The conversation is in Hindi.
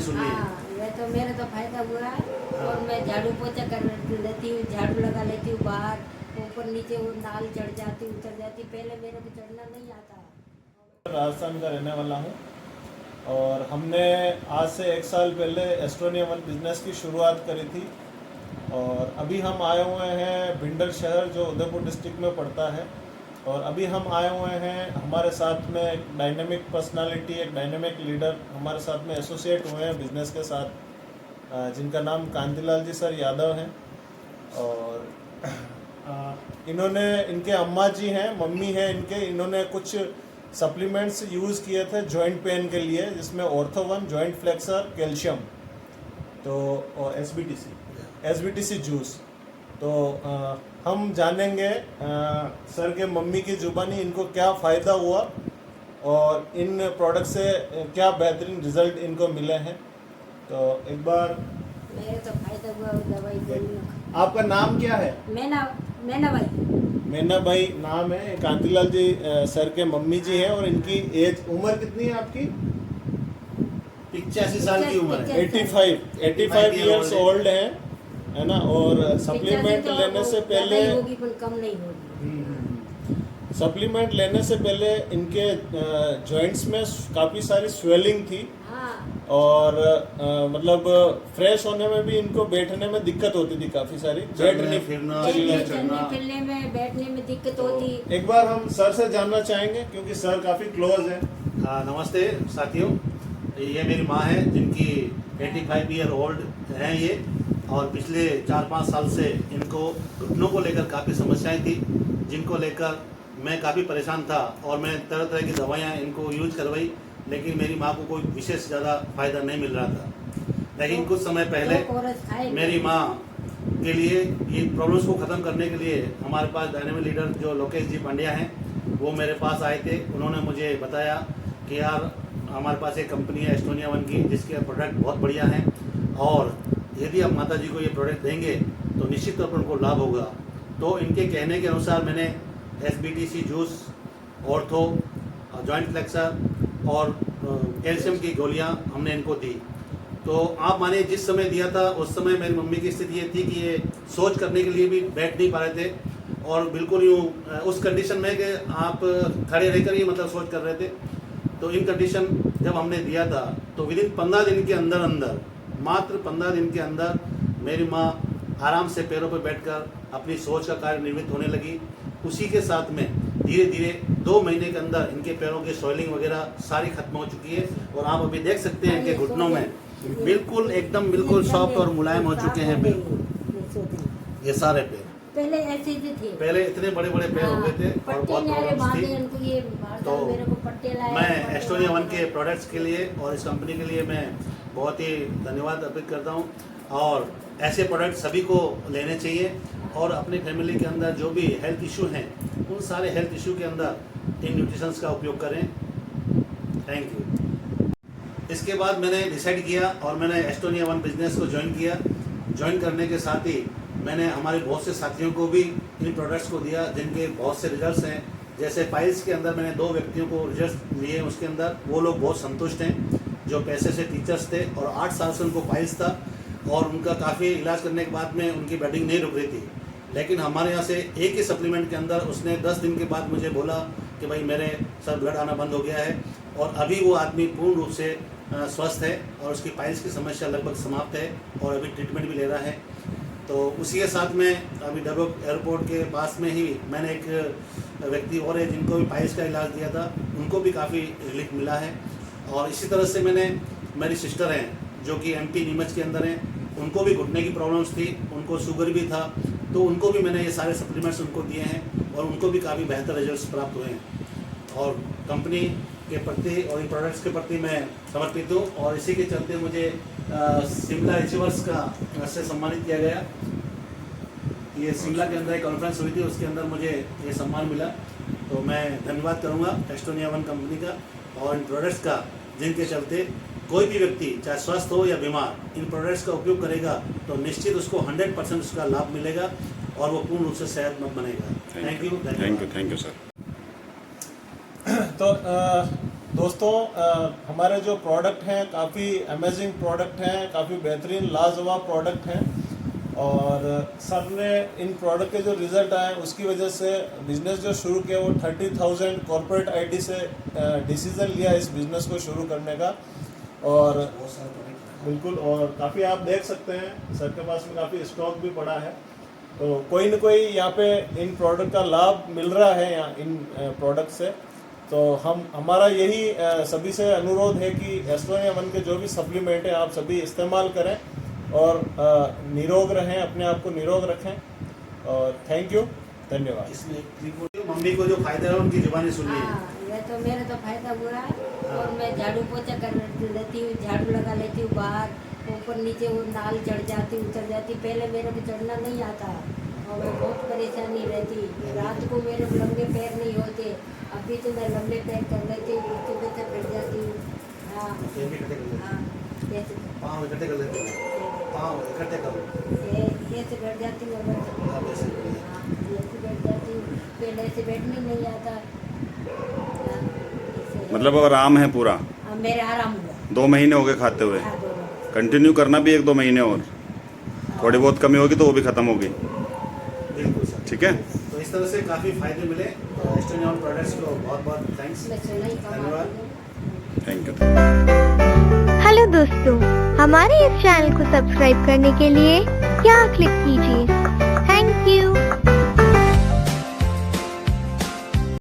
सुन ली। ये तो मेरा तो फायदा हुआ है। और मैं झाड़ू पोछा कर लेती हूँ, झाड़ू लगा लेती हूँ बाहर, ऊपर नीचे वो नाल चढ़ जाती उतर जाती। पहले मेरे को चढ़ना नहीं आता। राजस्थान का रहने वाला हूँ और हमने आज से 1 साल पहले एस्टोनिया वन बिजनेस की शुरुआत करी थी। और अभी हम आए हुए हैं भिंडर शहर, जो उदयपुर डिस्ट्रिक्ट में पड़ता है। और अभी हम आए हुए हैं, हमारे साथ में एक डायनेमिक पर्सनालिटी, एक डायनेमिक लीडर हमारे साथ में एसोसिएट हुए हैं बिजनेस के साथ, जिनका नाम कांतिलाल जी सर यादव हैं। और इन्होंने, इनके अम्मा जी हैं, मम्मी हैं इनके, इन्होंने कुछ सप्लीमेंट्स यूज़ किए थे जॉइंट पेन के लिए, जिसमें ऑर्थो-1, जॉइंट फ्लेक्सर, कैल्शियम, तो और एसबीटीसी जूस। तो हम जानेंगे सर के मम्मी की जुबानी इनको क्या फ़ायदा हुआ और इन प्रोडक्ट से क्या बेहतरीन रिजल्ट इनको मिले हैं। तो एक बार मेरे तो फायदा हुआ दवाई देने। आपका नाम क्या है? मैना भाई नाम है। कांतिलाल जी सर के मम्मी जी हैं। और इनकी एज, उम्र कितनी है आपकी? 85 साल की उम्र है। 85 ईयर्स ओल्ड है ना। और सप्लीमेंट लेने से पहले होगी पर कम नहीं होगी। सप्लीमेंट लेने से पहले इनके जॉइंट्स में काफ़ी सारी स्वेलिंग थी। और मतलब फ्रेश होने में भी, इनको बैठने में दिक्कत होती थी काफ़ी सारी, चलने फिरने में, बैठने में दिक्कत होती। एक बार हम सर से जानना चाहेंगे क्योंकि सर काफ़ी क्लोज हैं। नमस्ते साथियों, ये मेरी माँ है जिनकी 85 ईयर ओल्ड हैं ये। और पिछले 4-5 साल से इनको घुटनों को लेकर काफ़ी समस्याएं थी, जिनको लेकर मैं काफ़ी परेशान था। और मैं तरह तरह की दवाइयाँ इनको यूज करवाई, लेकिन मेरी माँ को कोई विशेष ज़्यादा फायदा नहीं मिल रहा था। लेकिन कुछ समय पहले मेरी माँ के लिए ये प्रॉब्लम्स को ख़त्म करने के लिए हमारे पास डायनेमिक लीडर जो लोकेश जी पांड्या हैं, वो मेरे पास आए थे। उन्होंने मुझे बताया कि यार हमारे पास एक कंपनी है एस्टोनिया वन की, जिसके प्रोडक्ट बहुत बढ़िया हैं और यदि आप माता जी को ये प्रोडक्ट देंगे तो निश्चित तौर पर उनको लाभ होगा। तो इनके कहने के अनुसार मैंने एसबीटीसी जूस, ऑर्थो, जॉइंट फ्लेक्सर और कैल्शियम की गोलियां हमने इनको दी। तो आप मानिए जिस समय दिया था उस समय मेरी मम्मी की स्थिति ये थी कि ये सोच करने के लिए भी बैठ नहीं पा रहे थे और बिल्कुल यूँ उस कंडीशन में कि आप खड़े रहकर ही मतलब सोच कर रहे थे। तो इन कंडीशन जब हमने दिया था तो विदिन 15 दिन के अंदर मात्र 15 दिन के अंदर मेरी माँ आराम से पैरों पर बैठकर अपनी सोच का कार्य निर्मित होने लगी। उसी के साथ में धीरे धीरे 2 महीने के अंदर इनके पैरों की स्वेलिंग वगैरह सारी खत्म हो चुकी है। और आप अभी देख सकते हैं कि घुटनों में बिल्कुल एकदम बिल्कुल सॉफ्ट और मुलायम हो चुके हैं। बिल्कुल ये सारे पैर पहले ऐसे ही थे, पहले इतने बड़े बड़े पैर हो गए थे और बहुत प्रॉब्लम्स थी। तो मैं एस्टोनिया वन के प्रोडक्ट्स के लिए और इस कंपनी के लिए मैं बहुत ही धन्यवाद अर्पित करता हूँ। और ऐसे प्रोडक्ट सभी को लेने चाहिए और अपने फैमिली के अंदर जो भी हेल्थ इशू हैं उन सारे हेल्थ इशू के अंदर इन न्यूट्रिशंस का उपयोग करें। Thank you. इसके बाद मैंने डिसाइड किया और मैंने एस्टोनिया वन बिजनेस को ज्वाइन किया। ज्वाइन करने के साथ ही मैंने हमारे बहुत से साथियों को भी इन प्रोडक्ट्स को दिया, जिनके बहुत से रिजल्ट्स हैं। जैसे पाइल्स के अंदर मैंने 2 व्यक्तियों को रिजल्ट लिए, उसके अंदर वो लोग बहुत संतुष्ट हैं जो पैसे से टीचर्स थे और 8 साल से उनको पाइल्स था और उनका काफ़ी इलाज करने के बाद में उनकी ब्लीडिंग नहीं रुक रही थी। लेकिन हमारे यहाँ से एक ही सप्लीमेंट के अंदर उसने 10 दिन के बाद मुझे बोला कि भाई मेरे सर ब्लड आना बंद हो गया है और अभी वो आदमी पूर्ण रूप से स्वस्थ है और उसकी पाइल्स की समस्या लगभग समाप्त है और अभी ट्रीटमेंट भी ले रहा है। तो उसी के साथ में अभी डबोक एयरपोर्ट के पास में ही मैंने एक व्यक्ति और है जिनको भी पाइल्स का इलाज दिया था, उनको भी काफ़ी रिलीफ मिला है। और इसी तरह से मैंने, मेरी सिस्टर हैं जो कि MP नीमच के अंदर हैं, उनको भी घुटने की प्रॉब्लम्स थी, उनको शुगर भी था, तो उनको भी मैंने ये सारे सप्लीमेंट्स उनको दिए हैं और उनको भी काफ़ी बेहतर रिजल्ट्स प्राप्त हुए हैं। और कंपनी के प्रति और इन प्रोडक्ट्स के प्रति मैं समर्पित हूँ और इसी के चलते मुझे शिमला अचीवर्स का से सम्मानित किया गया। ये शिमला के अंदर एक कॉन्फ्रेंस हुई थी, उसके अंदर मुझे ये सम्मान मिला। तो मैं धन्यवाद करूँगा एस्टोनिया वन कंपनी का और इन प्रोडक्ट्स का, जिनके चलते कोई भी व्यक्ति चाहे स्वस्थ हो या बीमार इन प्रोडक्ट्स का उपयोग करेगा तो निश्चित उसको 100% उसका लाभ मिलेगा और वो पूर्ण रूप से सेहतमंद बनेगा। Thank you sir. तो दोस्तों हमारे जो प्रोडक्ट हैं काफ़ी अमेजिंग प्रोडक्ट हैं, काफ़ी बेहतरीन लाजवाब प्रोडक्ट हैं और सर ने इन प्रोडक्ट के जो रिज़ल्ट आए उसकी वजह से बिज़नेस जो शुरू किया वो 30,000 कॉर्पोरेट आईडी से डिसीज़न लिया इस बिज़नेस को शुरू करने का। और बिल्कुल, और काफ़ी आप देख सकते हैं सर के पास में काफ़ी स्टॉक भी पड़ा है, तो कोई न कोई यहाँ पे इन प्रोडक्ट का लाभ मिल रहा है यहाँ इन प्रोडक्ट से। तो हमारा यही सभी से अनुरोध है कि एस्ट्रोनिया वन के जो भी सप्लीमेंट है आप सभी इस्तेमाल करें और निरोग रहें, अपने आप को निरोग रखें। और थैंक यू, धन्यवाद। इसमें मम्मी को जो फायदा है उनकी जुबानी सुनिए। ये तो मेरा तो फायदा हुआ है और मैं झाड़ू पोछा कर लेती हूँ, झाड़ू लगा लेती हूँ बाहर, ऊपर नीचे वो नाल चढ़ जाती उतर जाती। पहले मेरे को चढ़ना नहीं आता और मैं बहुत परेशानी रहती, रात को मेरे लंबे पैर नहीं होते, अभी तो मैं लंबे पैर कर लेती हूँ, सुबह तक कट जाती हूँ। हाँ हाँ, जैसे पाँव इकट्ठे कर लेते हैं, पाँव इकट्ठे करो, ये से बैठ जाती हूँ मैं। हाँ, ये से बैठ जाती हूँ, पहले ऐसे बैठने नहीं आता। मतलब अब आराम है पूरा? मेरे आराम हुआ। 2 महीने हो गए खाते हुए। हाँ, 2 महीने। कंटिन्यू करना भी 1-2 महीने और, थोड़ी बहुत कमी होगी तो वो भी ख़त्म होगी। बिल्कुल सर, ठीक है। तो इस तरह से काफ़ी फायदे मिले। तो एस्ट्रोनिया वन प्रोडक्ट्स को बहुत बहुत थैंक्स, मैं सुना ही धन्यवाद। Thank you. हेलो दोस्तों, हमारे इस चैनल को सब्सक्राइब करने के लिए यहाँ क्लिक कीजिए।